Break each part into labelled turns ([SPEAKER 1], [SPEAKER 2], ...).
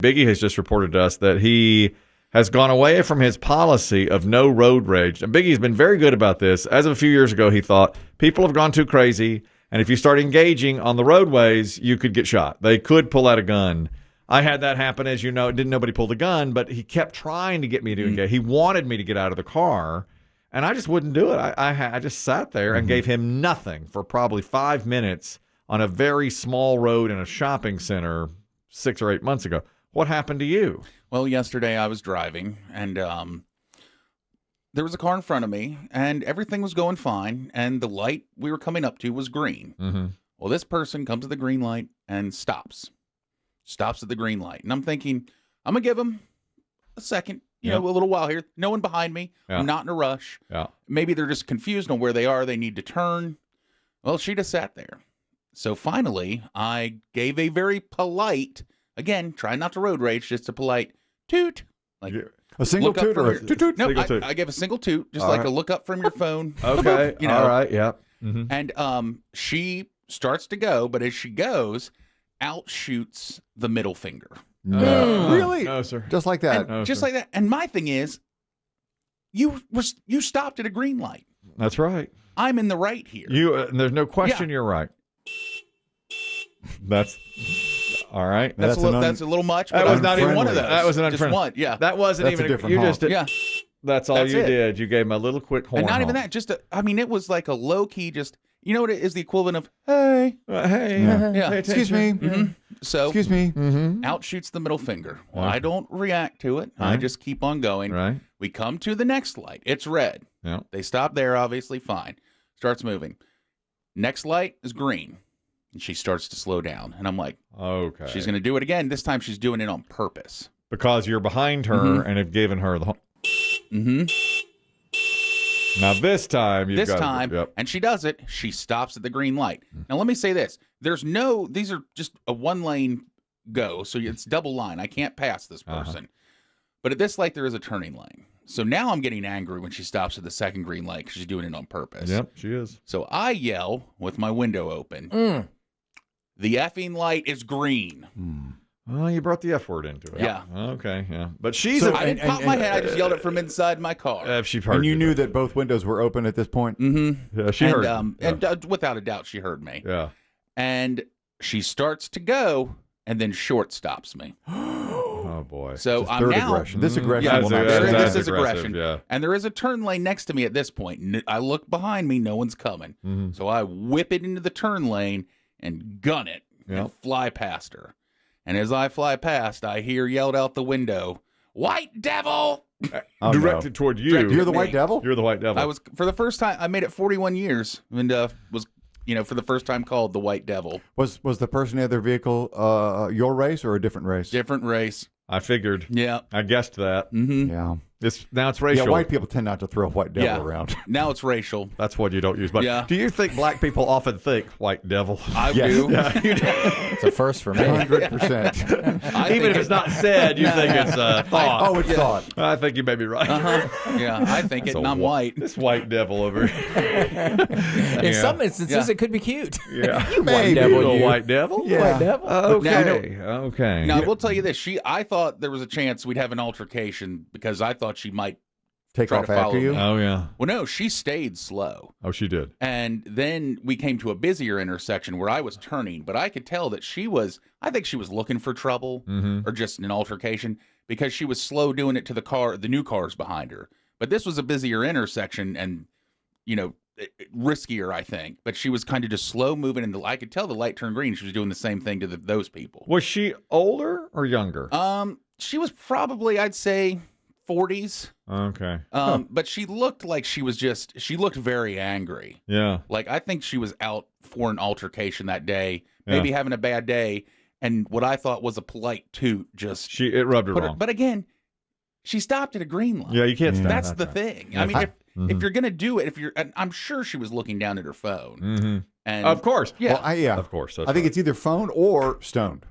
[SPEAKER 1] Biggie has just reported to us that he has gone away from his policy of no road rage. And Biggie's been very good about this. As of a few years ago, he thought people have gone too crazy, and if you start engaging on the roadways, you could get shot. They could pull out a gun. I had that happen, as you know. Didn't nobody pull the gun, but he kept trying to get me to engage. He wanted me to get out of the car, and I just wouldn't do it. I just sat there and gave him nothing for probably 5 minutes on a very small road in a shopping center 6 or 8 months ago. What happened to you?
[SPEAKER 2] Well, yesterday I was driving, and there was a car in front of me, and everything was going fine, and the light we were coming up to was green.
[SPEAKER 1] Mm-hmm.
[SPEAKER 2] Well, this person comes to the green light and stops at the green light. And I'm thinking, I'm going to give him a second, you know, a little while here. No one behind me. I'm not in a rush. Maybe they're just confused on where they are. They need to turn. Well, she just sat there. So finally, I gave a very polite, again, try not to road rage, just a polite toot. Like
[SPEAKER 3] a single toot or a toot?
[SPEAKER 2] No, I gave a single toot, just like a look up from your phone.
[SPEAKER 1] Okay,
[SPEAKER 2] you know.
[SPEAKER 1] All right, yeah. Mm-hmm.
[SPEAKER 2] And she starts to go, but as she goes, out shoots the middle finger.
[SPEAKER 3] No. Really?
[SPEAKER 1] No, sir.
[SPEAKER 3] Just like that?
[SPEAKER 2] No, just like that. And my thing is, you stopped at a green light.
[SPEAKER 1] That's right.
[SPEAKER 2] I'm in the right here.
[SPEAKER 1] There's no question you're right. That's... All right.
[SPEAKER 2] That's a little much, but
[SPEAKER 1] that was not even
[SPEAKER 2] one of those.
[SPEAKER 1] That was an
[SPEAKER 2] just one. Yeah.
[SPEAKER 1] That wasn't
[SPEAKER 3] That's
[SPEAKER 1] even
[SPEAKER 3] a different
[SPEAKER 1] you
[SPEAKER 3] honk.
[SPEAKER 1] just That's all you did. You gave him a little quick horn.
[SPEAKER 2] And not even
[SPEAKER 1] honk.
[SPEAKER 2] that, I mean, it was like a low key, just, you know what it is the equivalent of, hey.
[SPEAKER 1] Hey.
[SPEAKER 2] Yeah.
[SPEAKER 3] Excuse me.
[SPEAKER 2] Mm-hmm. So,
[SPEAKER 3] excuse me.
[SPEAKER 2] Out shoots the middle finger. Well, I don't react to it. I just keep on going.
[SPEAKER 1] Right.
[SPEAKER 2] We come to the next light. It's red.
[SPEAKER 1] Yeah.
[SPEAKER 2] They stop there, obviously, fine. Starts moving. Next light is green. And she starts to slow down. And I'm like,
[SPEAKER 1] okay.
[SPEAKER 2] She's going to do it again. This time she's doing it on purpose.
[SPEAKER 1] Because you're behind her and have given her the...
[SPEAKER 2] Mm-hmm.
[SPEAKER 1] Now this time you've
[SPEAKER 2] and she does it, she stops at the green light. Now let me say this. These are just a one lane go. So it's double line. I can't pass this person. But at this light, there is a turning lane. So now I'm getting angry when she stops at the second green light because she's doing it on purpose.
[SPEAKER 1] Yep, she is.
[SPEAKER 2] So I yell with my window open. The effing light is green.
[SPEAKER 1] Well, you brought the F word into it.
[SPEAKER 2] Yeah.
[SPEAKER 1] Okay, yeah. But she's...
[SPEAKER 2] I didn't pop my head. I just yelled it from inside my car.
[SPEAKER 1] She heard
[SPEAKER 3] and you knew that both windows were open at this point?
[SPEAKER 2] Mm-hmm.
[SPEAKER 1] Yeah, she heard.
[SPEAKER 2] And without a doubt, she heard me.
[SPEAKER 1] Yeah.
[SPEAKER 2] And she starts to go, and then short stops me.
[SPEAKER 1] Oh, boy.
[SPEAKER 2] So
[SPEAKER 3] This
[SPEAKER 2] I'm now...
[SPEAKER 3] aggression. This aggression
[SPEAKER 2] Yeah,
[SPEAKER 3] will not
[SPEAKER 2] this
[SPEAKER 3] stand.
[SPEAKER 2] is aggression.
[SPEAKER 1] Yeah.
[SPEAKER 2] And there is a turn lane next to me at this point. I look behind me. No one's coming. So I whip it into the turn lane and gun it and fly past her. And as I fly past, I hear yelled out the window, "White devil!"
[SPEAKER 1] Directed toward you.
[SPEAKER 3] You're the white devil?
[SPEAKER 1] You're the white devil.
[SPEAKER 2] I was, for the first time, I made it 41 years and was, for the first time called the white devil.
[SPEAKER 3] Was the person in the other vehicle your race or a different race?
[SPEAKER 2] Different race.
[SPEAKER 1] I figured.
[SPEAKER 2] Yeah.
[SPEAKER 1] I guessed that.
[SPEAKER 2] Mm-hmm.
[SPEAKER 3] Yeah.
[SPEAKER 1] Now it's racial.
[SPEAKER 3] Yeah, white people tend not to throw white devil around.
[SPEAKER 2] Now it's racial.
[SPEAKER 1] That's what you don't use. But do you think black people often think white devil?
[SPEAKER 2] I do.
[SPEAKER 1] Yeah, you do.
[SPEAKER 4] It's a first for me.
[SPEAKER 3] 100%.
[SPEAKER 1] Even if it's not said, you think it's thought.
[SPEAKER 3] It's thought.
[SPEAKER 1] I think you may be right.
[SPEAKER 2] Yeah, I think it, and I'm white.
[SPEAKER 1] This white devil over here.
[SPEAKER 4] In some instances, it could be cute.
[SPEAKER 1] Yeah.
[SPEAKER 3] You may
[SPEAKER 1] White
[SPEAKER 3] be.
[SPEAKER 1] devil. White devil?
[SPEAKER 3] Yeah.
[SPEAKER 4] White devil.
[SPEAKER 1] Okay. Okay.
[SPEAKER 2] Now, I will tell you this. I thought there was a chance we'd have an altercation because I thought she might
[SPEAKER 3] Take
[SPEAKER 2] try
[SPEAKER 3] off
[SPEAKER 2] to follow
[SPEAKER 3] after you?
[SPEAKER 2] me.
[SPEAKER 1] Oh, yeah.
[SPEAKER 2] Well, no, she stayed slow.
[SPEAKER 1] Oh, she did.
[SPEAKER 2] And then we came to a busier intersection where I was turning, but I could tell that I think she was looking for trouble or just an altercation because she was slow doing it to the new cars behind her. But this was a busier intersection and, riskier, I think. But she was kind of just slow moving, and I could tell the light turned green. She was doing the same thing to those people.
[SPEAKER 1] Was she older or younger?
[SPEAKER 2] She was probably, I'd say, 40s.
[SPEAKER 1] Okay.
[SPEAKER 2] But she looked like she looked very angry.
[SPEAKER 1] Yeah.
[SPEAKER 2] Like, I think she was out for an altercation that day, maybe having a bad day, and what I thought was a polite toot
[SPEAKER 1] it rubbed her wrong.
[SPEAKER 2] But again, she stopped at a green light.
[SPEAKER 1] Yeah, you can't stop.
[SPEAKER 2] That's the thing. I mean, if you're going to do it, and I'm sure she was looking down at her phone. And
[SPEAKER 1] of course.
[SPEAKER 2] Yeah.
[SPEAKER 3] Well,
[SPEAKER 1] of course.
[SPEAKER 3] I think it's either phone or stoned.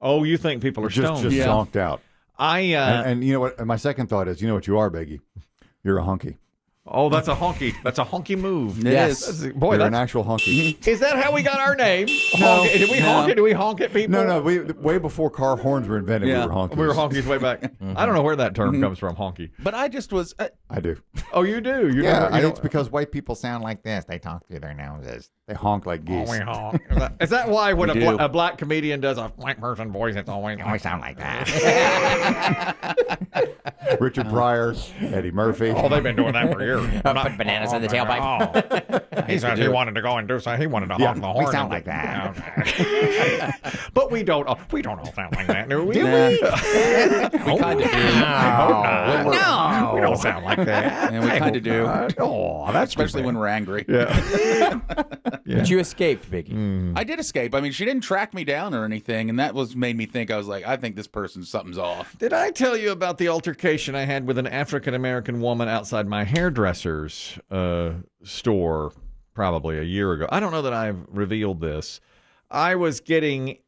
[SPEAKER 1] Oh, you think people are
[SPEAKER 3] just
[SPEAKER 1] stoned?
[SPEAKER 3] zonked out.
[SPEAKER 1] And
[SPEAKER 3] you know what? My second thought is, you know what you are, Biggie? You're a honky.
[SPEAKER 1] Oh, that's a honky. That's a honky move.
[SPEAKER 4] Yes.
[SPEAKER 1] Boy,
[SPEAKER 3] You're
[SPEAKER 1] that's
[SPEAKER 3] an actual honky.
[SPEAKER 1] Is that how we got our name? Honky. Did we honk it? Did we honk at people?
[SPEAKER 3] No, way before car horns were invented,
[SPEAKER 2] Yeah.
[SPEAKER 3] we were honkies.
[SPEAKER 1] We were honkies way back. I don't know where that term comes from, honky.
[SPEAKER 2] But I just was.
[SPEAKER 3] I do.
[SPEAKER 1] Oh, you do? You
[SPEAKER 3] Yeah,
[SPEAKER 1] never,
[SPEAKER 3] it's because white people sound like this. They talk through their noses. They honk like geese.
[SPEAKER 1] we honk. Is that why when
[SPEAKER 2] We do.
[SPEAKER 1] a black comedian does a white person voice, it's always
[SPEAKER 5] sound like that.
[SPEAKER 3] Richard Pryor, Eddie Murphy.
[SPEAKER 1] Oh, they've been doing that for years.
[SPEAKER 5] Put bananas in the tailpipe.
[SPEAKER 1] He said he wanted to go and do something. He wanted to honk the horn.
[SPEAKER 5] We sound like that.
[SPEAKER 1] But we don't all sound like that, do we?
[SPEAKER 2] We kind of do.
[SPEAKER 1] No. We don't sound like that.
[SPEAKER 2] And we kind of do.
[SPEAKER 1] Oh, that's
[SPEAKER 2] Especially when we're angry.
[SPEAKER 1] Yeah.
[SPEAKER 4] But you escaped, Biggie.
[SPEAKER 2] I did escape. I mean, she didn't track me down or anything, and that made me think. I was like, I think this person's something's off.
[SPEAKER 1] Did I tell you about the altercation I had with an African-American woman outside my hairdresser's store probably a year ago? I don't know that I've revealed this. I was getting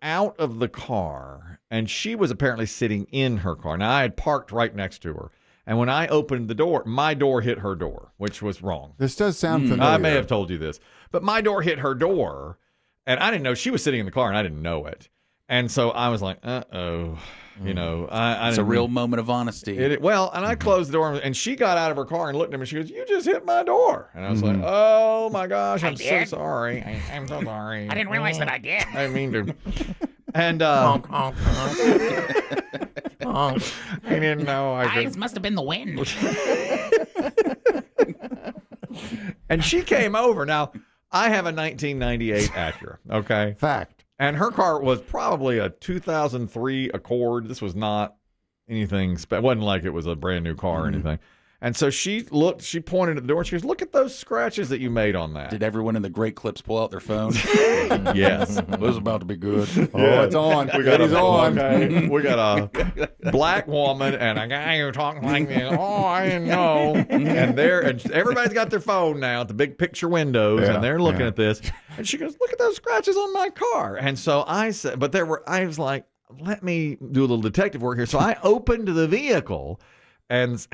[SPEAKER 1] out of the car, and she was apparently sitting in her car. Now, I had parked right next to her. And when I opened the door, my door hit her door, which was wrong.
[SPEAKER 3] This does sound familiar.
[SPEAKER 1] I may have told you this. But my door hit her door, and I didn't know. She was sitting in the car, and I didn't know it. And so I was like, uh-oh. You know,
[SPEAKER 2] It's a real moment of honesty.
[SPEAKER 1] And I closed the door, and she got out of her car and looked at me. She goes, "You just hit my door." And I was like, "Oh, my gosh, I'm so sorry. I'm so sorry.
[SPEAKER 5] I didn't realize that I did.
[SPEAKER 1] I didn't mean to." And
[SPEAKER 5] Honk, honk, honk. Honk.
[SPEAKER 1] I didn't know.
[SPEAKER 5] Eyes must have been the wind.
[SPEAKER 1] And she came over. Now, I have a 1998 Acura, okay?
[SPEAKER 3] Fact.
[SPEAKER 1] And her car was probably a 2003 Accord. This was not anything. It wasn't like it was a brand new car or anything. And so she pointed at the door, and she goes, "Look at those scratches that you made on that."
[SPEAKER 2] Did everyone in the Great Clips pull out their phone?
[SPEAKER 1] Yes.
[SPEAKER 2] This is about to be good.
[SPEAKER 3] Oh, it's on.
[SPEAKER 1] We got
[SPEAKER 3] It's on.
[SPEAKER 1] Okay. We got a black woman and a guy who talking like this. Oh, I didn't know. And everybody's got their phone now at the big picture windows, and they're looking at this. And she goes, "Look at those scratches on my car." And so I said, I was like, let me do a little detective work here. So I opened the vehicle and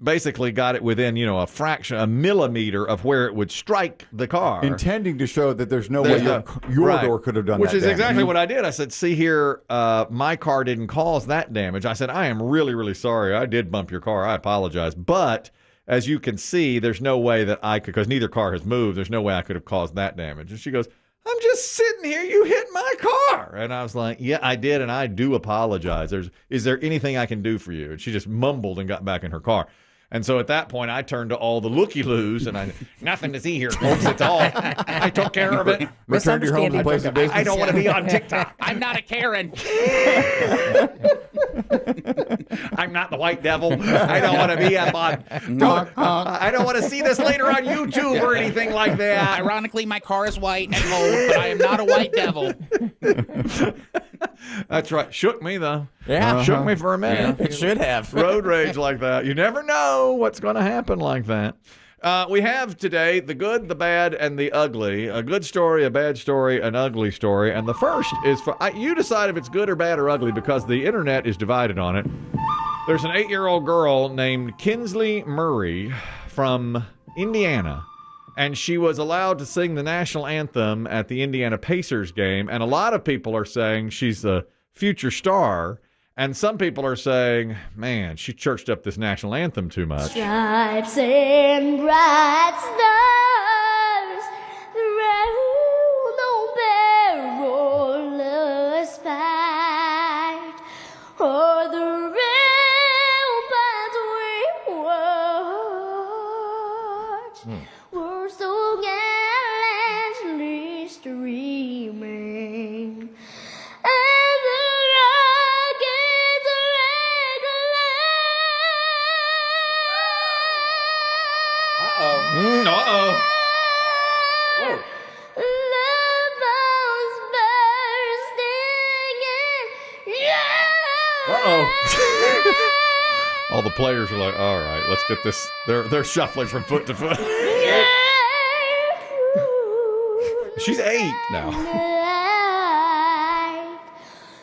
[SPEAKER 1] basically got it within, a millimeter of where it would strike the car.
[SPEAKER 3] Intending to show that there's no way your door could have done
[SPEAKER 1] Which
[SPEAKER 3] that.
[SPEAKER 1] is
[SPEAKER 3] damage.
[SPEAKER 1] exactly what I did. I said, "See here, my car didn't cause that damage." I said, "I am really, really sorry. I did bump your car. I apologize. But as you can see, there's no way that I could, because neither car has moved, there's no way I could have caused that damage." And she goes, "I'm just sitting here. You hit my car." And I was like, "Yeah, I did, and I do apologize. Is there anything I can do for you?" And she just mumbled and got back in her car. And so at that point, I turned to all the looky-loos, and nothing to see here, folks. It's all, I took care of it.
[SPEAKER 3] Return to your home to the place of business.
[SPEAKER 1] I don't want to be on TikTok.
[SPEAKER 5] I'm not a Karen.
[SPEAKER 1] I'm not the white devil. I don't want to be up on. I don't want to see this later on YouTube or anything like that.
[SPEAKER 5] Ironically, my car is white and old, but I am not a white devil.
[SPEAKER 1] That's right. Shook me, though.
[SPEAKER 4] Yeah.
[SPEAKER 1] Shook me for a minute.
[SPEAKER 4] It should have.
[SPEAKER 1] Road rage like that. You never know what's going to happen like that. We have today the good, the bad, and the ugly. A good story, a bad story, an ugly story. And the first is for you decide if it's good or bad or ugly because the internet is divided on it. There's an 8-year-old girl named Kinsley Murray from Indiana. And she was allowed to sing the national anthem at the Indiana Pacers game. And a lot of people are saying she's a future star. And some people are saying, man, she churched up this national anthem too much.
[SPEAKER 6] Stripes and bright stars round on perilous fight o'er the ramparts we watched were so gallantly streaming. And the rockets
[SPEAKER 1] Uh-oh.
[SPEAKER 6] the bombs bursting in
[SPEAKER 1] Uh-oh. All the players are like, all right, let's get this. They're shuffling from foot to foot. She's 8 now.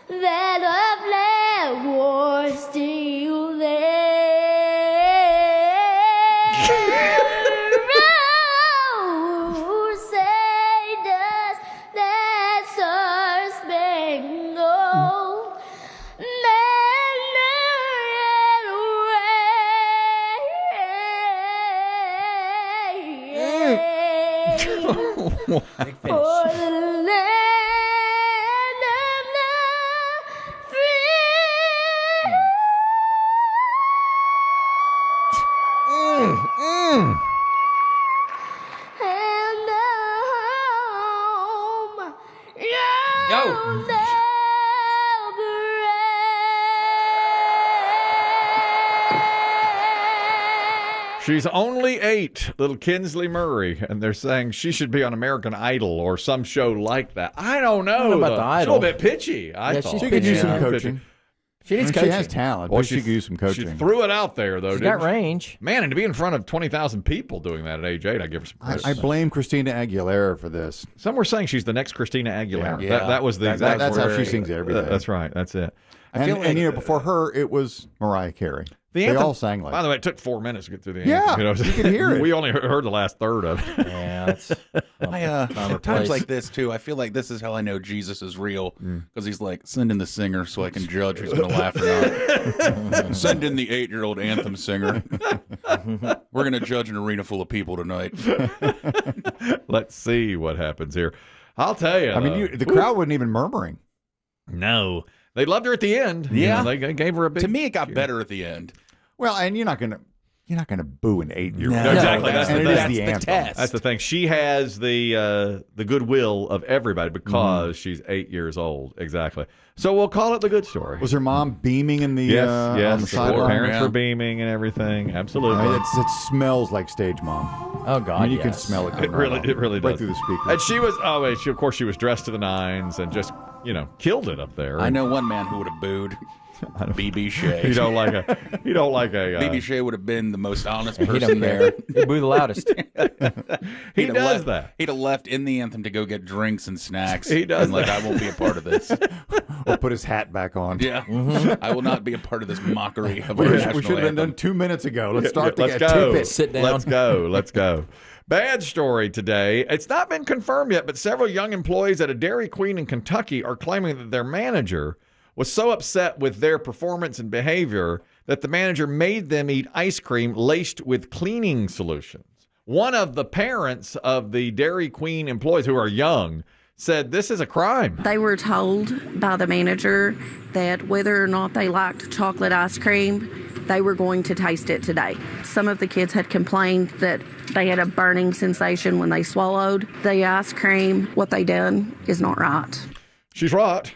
[SPEAKER 6] That the flag was still there.
[SPEAKER 4] Big
[SPEAKER 6] For
[SPEAKER 4] finish.
[SPEAKER 6] the land of the free. And the home
[SPEAKER 4] Yo.
[SPEAKER 1] She's only 8, little Kinsley Murray, and they're saying she should be on American Idol or some show like that. I don't know.
[SPEAKER 4] I don't know about the
[SPEAKER 1] She's
[SPEAKER 4] Idol.
[SPEAKER 1] a little bit pitchy, I
[SPEAKER 4] Yeah,
[SPEAKER 1] thought.
[SPEAKER 4] she's
[SPEAKER 3] She could use
[SPEAKER 4] Yeah.
[SPEAKER 3] some coaching.
[SPEAKER 4] She needs
[SPEAKER 3] She
[SPEAKER 4] coaching.
[SPEAKER 3] has talent,
[SPEAKER 1] Well,
[SPEAKER 3] but she could use some coaching.
[SPEAKER 1] She threw it out there, though,
[SPEAKER 4] She's
[SPEAKER 1] didn't
[SPEAKER 4] got
[SPEAKER 1] she?
[SPEAKER 4] range.
[SPEAKER 1] Man, and to be in front of 20,000 people doing that at age 8, I give her some credit.
[SPEAKER 3] I blame Christina Aguilera for this.
[SPEAKER 1] Some were saying she's the next Christina Aguilera.
[SPEAKER 2] Yeah.
[SPEAKER 1] That was the exact
[SPEAKER 3] That's how
[SPEAKER 1] word.
[SPEAKER 3] she sings every day.
[SPEAKER 1] That's right. That's it.
[SPEAKER 3] And you know, before her, it was Mariah Carey.
[SPEAKER 1] The
[SPEAKER 3] They
[SPEAKER 1] anthem,
[SPEAKER 3] all sang like
[SPEAKER 1] by the way, it took 4 minutes to get through the
[SPEAKER 3] Yeah,
[SPEAKER 1] anthem.
[SPEAKER 3] you could hear it.
[SPEAKER 1] We only heard the last third of it.
[SPEAKER 4] Yeah, that's
[SPEAKER 2] At times like this too, I feel like this is how I know Jesus is real because he's like, send in the singer so I can judge who's going to laugh or not. Send in the 8-year-old anthem singer. We're going to judge an arena full of people tonight.
[SPEAKER 1] Let's see what happens here. I'll tell you.
[SPEAKER 3] I mean, the crowd wasn't even murmuring.
[SPEAKER 1] No. They loved her at the end.
[SPEAKER 2] Yeah.
[SPEAKER 1] You know, they gave her a big.
[SPEAKER 2] To me, it got better at the end.
[SPEAKER 3] Well, and you're not gonna boo an 8-year-old.
[SPEAKER 2] No,
[SPEAKER 1] exactly. That's
[SPEAKER 3] and
[SPEAKER 1] the
[SPEAKER 3] it
[SPEAKER 1] thing.
[SPEAKER 3] is
[SPEAKER 2] That's
[SPEAKER 3] the
[SPEAKER 2] the
[SPEAKER 3] anthem.
[SPEAKER 2] test.
[SPEAKER 1] That's the thing. She has the goodwill of everybody because she's 8 years old. Exactly. So we'll call it the good story.
[SPEAKER 3] Was her mom beaming in the
[SPEAKER 1] yes,
[SPEAKER 3] on the
[SPEAKER 1] yes. Her
[SPEAKER 3] sideline?
[SPEAKER 1] parents
[SPEAKER 2] Yeah.
[SPEAKER 1] were beaming and everything. Absolutely.
[SPEAKER 3] I mean, it smells like stage mom.
[SPEAKER 4] oh god.
[SPEAKER 3] I mean, you can
[SPEAKER 4] yes.
[SPEAKER 3] smell it.
[SPEAKER 1] It really
[SPEAKER 3] right
[SPEAKER 1] does.
[SPEAKER 3] through the speaker.
[SPEAKER 1] And she was. Oh wait. Of course, she was dressed to the nines and just killed it up there.
[SPEAKER 2] I know one man who would have booed. BB Shea.
[SPEAKER 1] You don't like a.
[SPEAKER 2] BB Shea would have been the most honest
[SPEAKER 4] He'd
[SPEAKER 2] person there.
[SPEAKER 4] He'd boo the loudest.
[SPEAKER 1] He
[SPEAKER 2] He'd have
[SPEAKER 1] does
[SPEAKER 2] left-
[SPEAKER 1] that.
[SPEAKER 2] He'd have left in the anthem to go get drinks and snacks.
[SPEAKER 1] He does
[SPEAKER 2] and like,
[SPEAKER 1] that.
[SPEAKER 2] I won't be a part of this.
[SPEAKER 3] Or put his hat back on.
[SPEAKER 2] Yeah, I will not be a part of this mockery of
[SPEAKER 3] We,
[SPEAKER 2] our
[SPEAKER 3] we
[SPEAKER 2] national
[SPEAKER 3] should have been
[SPEAKER 2] anthem.
[SPEAKER 3] done 2 minutes ago. Let's start
[SPEAKER 1] Let's
[SPEAKER 3] the
[SPEAKER 1] go.
[SPEAKER 3] tidbit.
[SPEAKER 4] Sit down.
[SPEAKER 1] Let's go. Let's go. Bad story today. It's not been confirmed yet, but several young employees at a Dairy Queen in Kentucky are claiming that their manager was so upset with their performance and behavior that the manager made them eat ice cream laced with cleaning solutions. One of the parents of the Dairy Queen employees, who are young, said this is a crime.
[SPEAKER 7] They were told by the manager that whether or not they liked chocolate ice cream, they were going to taste it today. Some of the kids had complained that they had a burning sensation when they swallowed the ice cream. What they done is not right.
[SPEAKER 1] She's right.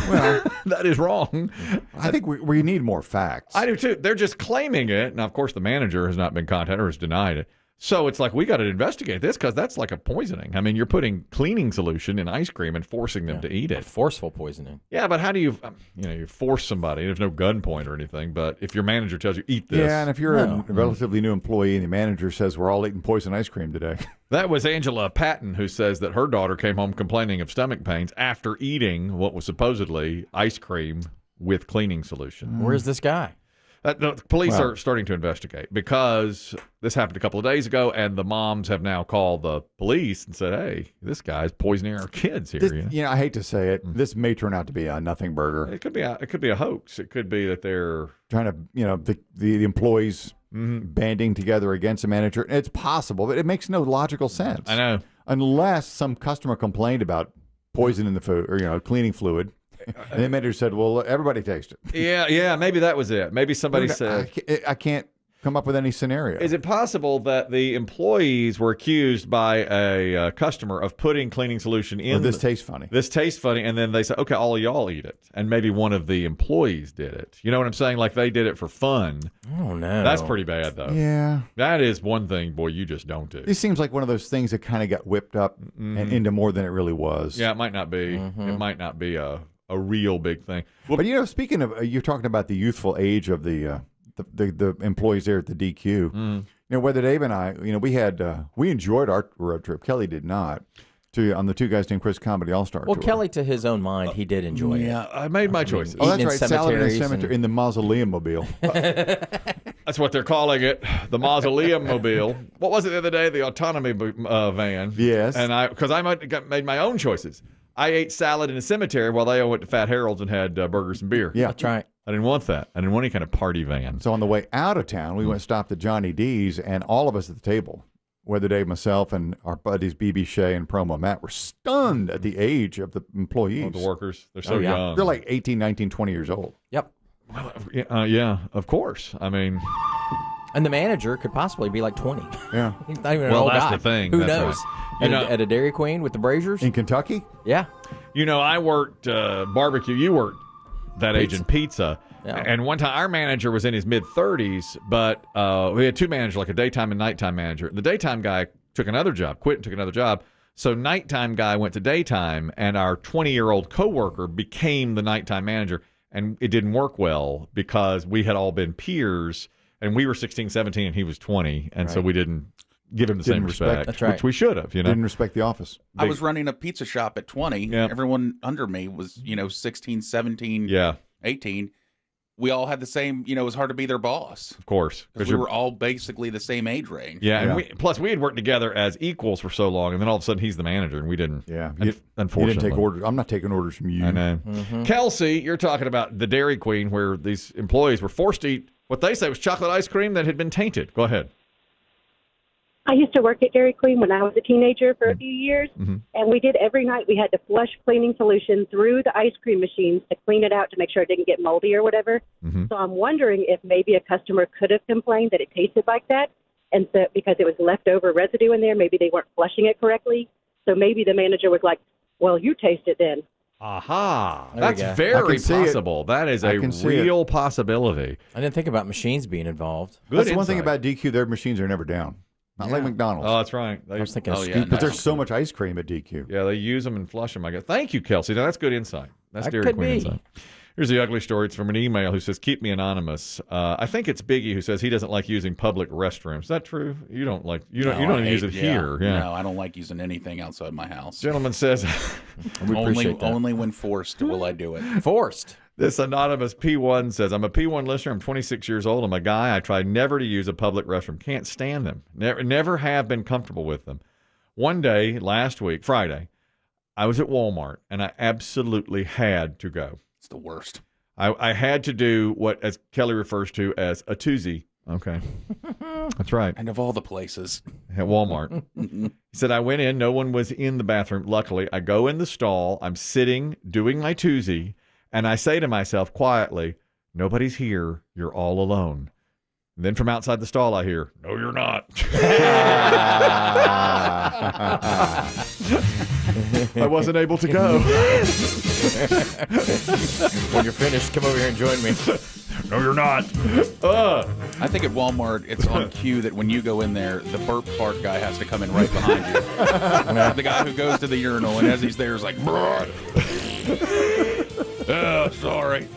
[SPEAKER 1] Well, that is wrong.
[SPEAKER 3] I think we need more facts.
[SPEAKER 1] I do too. They're just claiming it. Now, of course, the manager has not been contacted or has denied it. So it's like, we got to investigate this because that's like a poisoning. I mean, you're putting cleaning solution in ice cream and forcing them to eat it.
[SPEAKER 4] Forceful poisoning.
[SPEAKER 1] Yeah, but how do you, you force somebody? There's no gunpoint or anything, but if your manager tells you, eat this.
[SPEAKER 3] Yeah, and if you're a relatively new employee and the manager says we're all eating poison ice cream today.
[SPEAKER 1] That was Angela Patton, who says that her daughter came home complaining of stomach pains after eating what was supposedly ice cream with cleaning solution.
[SPEAKER 4] Where's this guy?
[SPEAKER 1] The police are starting to investigate because this happened a couple of days ago, and the moms have now called the police and said, "Hey, this guy's poisoning our kids here."
[SPEAKER 3] This, I hate to say it, this may turn out to be a nothing burger.
[SPEAKER 1] It could be a hoax. It could be that they're
[SPEAKER 3] Trying to, the employees banding together against a manager. It's possible, but it makes no logical sense.
[SPEAKER 1] I know.
[SPEAKER 3] Unless some customer complained about poison in the food or cleaning fluid. And the manager said, well, everybody taste it.
[SPEAKER 1] Yeah, maybe that was it. Maybe somebody said,
[SPEAKER 3] I can't come up with any scenario.
[SPEAKER 1] Is it possible that the employees were accused by a customer of putting cleaning solution in?
[SPEAKER 3] Or this tastes funny.
[SPEAKER 1] This tastes funny, and then they say, okay, all of y'all eat it. And maybe one of the employees did it. You know what I'm saying? Like they did it for fun.
[SPEAKER 4] Oh, no.
[SPEAKER 1] That's pretty bad, though.
[SPEAKER 3] Yeah.
[SPEAKER 1] That is one thing, boy, you just don't do.
[SPEAKER 3] This seems like one of those things that kind of got whipped up and into more than it really was.
[SPEAKER 1] Yeah, it might not be. It might not be a real big thing. Well,
[SPEAKER 3] But speaking of, you're talking about the youthful age of the employees there at the DQ. Whether Dave and I, we enjoyed our road trip. Kelly did not. On the Two Guys Named Chris Comedy All-Star
[SPEAKER 4] Well,
[SPEAKER 3] Tour.
[SPEAKER 4] Kelly, to his own mind, he did enjoy it.
[SPEAKER 1] yeah, I made my choices.
[SPEAKER 3] Oh, that's
[SPEAKER 4] eating
[SPEAKER 3] right.
[SPEAKER 4] in
[SPEAKER 3] Salad in the
[SPEAKER 4] cemeteries
[SPEAKER 3] cemetery in the mausoleum mobile.
[SPEAKER 1] That's what they're calling it, the Mausoleum Mobile. What was it the other day? The Autonomy van.
[SPEAKER 3] Yes.
[SPEAKER 1] And because I made my own choices. I ate salad in a cemetery while they all went to Fat Harold's and had burgers and beer.
[SPEAKER 3] Yeah.
[SPEAKER 4] That's right.
[SPEAKER 1] I didn't want that. I didn't want any kind of party van.
[SPEAKER 3] So on the way out of town, we went stopped at Johnny D's, and all of us at the table Weather Day, myself, and our buddies BB Shea and Promo Matt were stunned at the age of the employees.
[SPEAKER 1] Oh, the workers. They're so
[SPEAKER 4] yeah.
[SPEAKER 1] young.
[SPEAKER 3] They're like 18, 19, 20 years old.
[SPEAKER 4] Yep.
[SPEAKER 1] Well, yeah, of course. I mean,
[SPEAKER 4] And the manager could possibly be like 20.
[SPEAKER 3] Yeah.
[SPEAKER 4] He's not even an
[SPEAKER 1] Well,
[SPEAKER 4] old
[SPEAKER 1] that's
[SPEAKER 4] guy.
[SPEAKER 1] the thing.
[SPEAKER 4] Who
[SPEAKER 1] That's
[SPEAKER 4] knows?
[SPEAKER 1] right.
[SPEAKER 4] At a Dairy Queen with the Braziers?
[SPEAKER 3] In Kentucky?
[SPEAKER 4] Yeah.
[SPEAKER 1] I worked barbecue. You worked that age in pizza.
[SPEAKER 4] Yeah.
[SPEAKER 1] And one time our manager was in his mid-30s, but we had two managers, like a daytime and nighttime manager. The daytime guy took another job, quit and took another job. So nighttime guy went to daytime, and our 20-year-old coworker became the nighttime manager. And it didn't work well because we had all been peers, and we were 16, 17, and he was 20. And so we didn't give him the same respect,
[SPEAKER 4] That's right.
[SPEAKER 1] which we should have,
[SPEAKER 3] Didn't respect the office.
[SPEAKER 2] I was running a pizza shop at 20.
[SPEAKER 1] Yeah.
[SPEAKER 2] Everyone under me was, 16, 17,
[SPEAKER 1] Yeah,
[SPEAKER 2] 18. We all had the same, it was hard to be their boss.
[SPEAKER 1] of course.
[SPEAKER 2] Because we were all basically the same age range.
[SPEAKER 1] Yeah, and
[SPEAKER 3] Yeah.
[SPEAKER 1] plus we had worked together as equals for so long, and then all of a sudden he's the manager, and we didn't.
[SPEAKER 3] Yeah.
[SPEAKER 1] Un-
[SPEAKER 3] You
[SPEAKER 1] unfortunately,
[SPEAKER 3] didn't take orders. I'm not taking orders from you.
[SPEAKER 1] I know. Kelsey, you're talking about the Dairy Queen, where these employees were forced to eat what they say was chocolate ice cream that had been tainted. Go ahead.
[SPEAKER 8] I used to work at Dairy Queen when I was a teenager for a few years, and we did every night. We had to flush cleaning solution through the ice cream machines to clean it out to make sure it didn't get moldy or whatever. So I'm wondering if maybe a customer could have complained that it tasted like that, and so because it was leftover residue in there, maybe they weren't flushing it correctly. So maybe the manager was like, "Well, you taste it then."
[SPEAKER 1] Aha!
[SPEAKER 4] There we
[SPEAKER 1] That's
[SPEAKER 4] go.
[SPEAKER 3] I
[SPEAKER 1] very
[SPEAKER 3] can see it.
[SPEAKER 1] possible. That is
[SPEAKER 3] I
[SPEAKER 1] a
[SPEAKER 3] can see
[SPEAKER 1] real possibility.
[SPEAKER 4] I didn't think about machines being involved.
[SPEAKER 1] Good
[SPEAKER 3] That's the one thing
[SPEAKER 1] insight.
[SPEAKER 3] about DQ. Their machines are never down. Not like McDonald's.
[SPEAKER 1] Oh, that's right.
[SPEAKER 4] I was thinking
[SPEAKER 2] Oh,
[SPEAKER 4] of
[SPEAKER 2] yeah,
[SPEAKER 4] scoop.
[SPEAKER 3] But there's so much ice cream at DQ.
[SPEAKER 1] Yeah, they use them and flush them, I guess. Thank you, Kelsey. Now, that's good insight. That's
[SPEAKER 4] That
[SPEAKER 1] Dairy
[SPEAKER 4] could
[SPEAKER 1] Queen
[SPEAKER 4] be.
[SPEAKER 1] insight. Here's the ugly story. It's from an email who says, keep me anonymous. I think it's Biggie who says he doesn't like using public restrooms. Is that true? You don't like, you don't even use it here. Yeah.
[SPEAKER 2] No, I don't like using anything outside my house.
[SPEAKER 1] Gentleman says,
[SPEAKER 4] We
[SPEAKER 2] only,
[SPEAKER 4] appreciate that.
[SPEAKER 2] only when forced will I do it.
[SPEAKER 4] Forced.
[SPEAKER 1] this anonymous P1 says, I'm a P1 listener. I'm 26 years old. I'm a guy. I try never to use a public restroom. Can't stand them. Never have been comfortable with them. One day, last week, Friday, I was at Walmart, and I absolutely had to go.
[SPEAKER 2] It's the worst.
[SPEAKER 1] I had to do what, as Kelly refers to as a toozy. Okay. That's right.
[SPEAKER 2] And of all the places.
[SPEAKER 1] At Walmart. He said, I went in. No one was in the bathroom. Luckily, I go in the stall. I'm sitting, doing my toozy, and I say to myself quietly, nobody's here. You're all alone. And then from outside the stall, I hear, no, you're not. I wasn't able to go.
[SPEAKER 4] When you're finished, come over here and join me.
[SPEAKER 1] No, you're not.
[SPEAKER 2] I think at Walmart, it's on cue that when you go in there, the burp fart guy has to come in right behind you. The guy who goes to the urinal, and as he's there, is like, sorry.